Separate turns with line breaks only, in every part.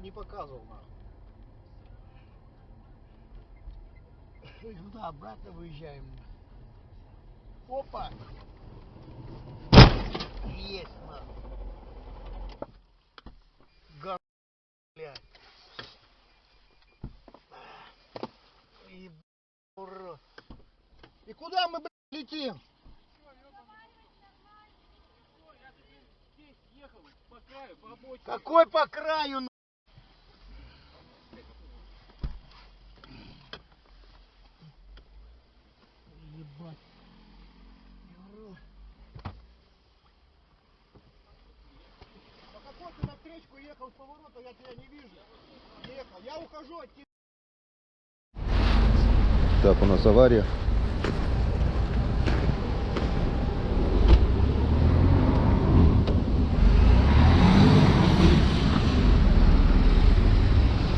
не показывал нахуй. Ну да, обратно выезжаем. Опа! Есть нахуй. Гад, блядь. Ебать, урод. И куда мы, блядь, летим? Какой по краю? Ебать. По какой ты навстречку ехал с поворота, я тебя не вижу. Ехал. Я ухожу от тебя.
Так, у нас авария.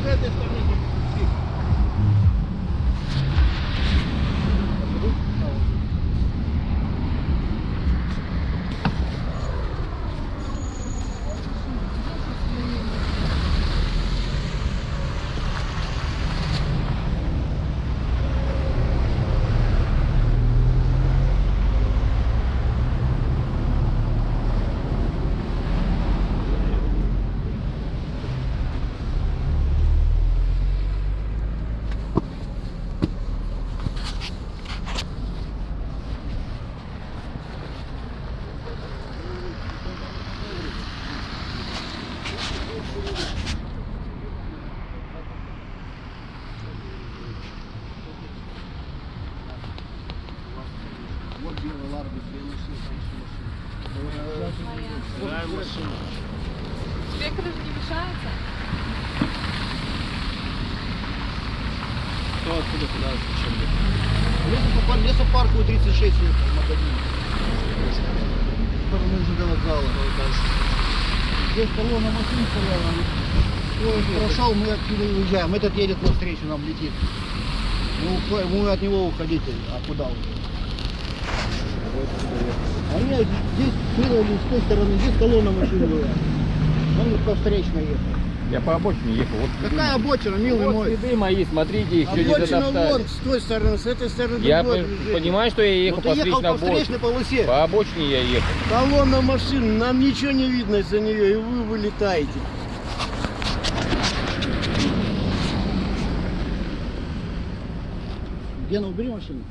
С этой стороны не пусти. Вот белый Ларгус, две машины,
Вторая машина. Тебе это даже не мешается?
Кто откуда куда зачем?
Лесопарку 36 ехал, магазин. В сторону ЖД вокзала. Здесь колонна машин стояла. Поезд прошел, мы отсюда уезжаем. Этот едет навстречу, нам летит. Мы от него уходить, а куда уже? Они здесь стрелали с той стороны, здесь колонна машин была. Он по встречной ехал.
Я по обочине ехал. Вот
Какая обочина, милый
вот
мой?
следы мои, смотрите, их еще не
Обочина
затоптали.
вон, с той стороны, с этой стороны
Я
другое движение.
понимаю, что я ехал
Ну,
по
ты ехал по
встречной
встречной полосе.
По обочине я ехал.
Колонна машин, нам ничего не видно из-за нее, и вы вылетаете.
Гена, убери машину.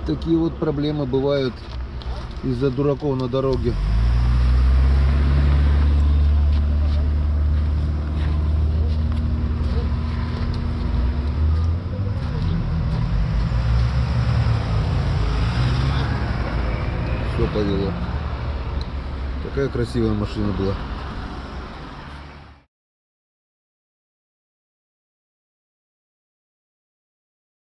Такие вот проблемы бывают из-за дураков на дороге. Все повело. Такая красивая машина была.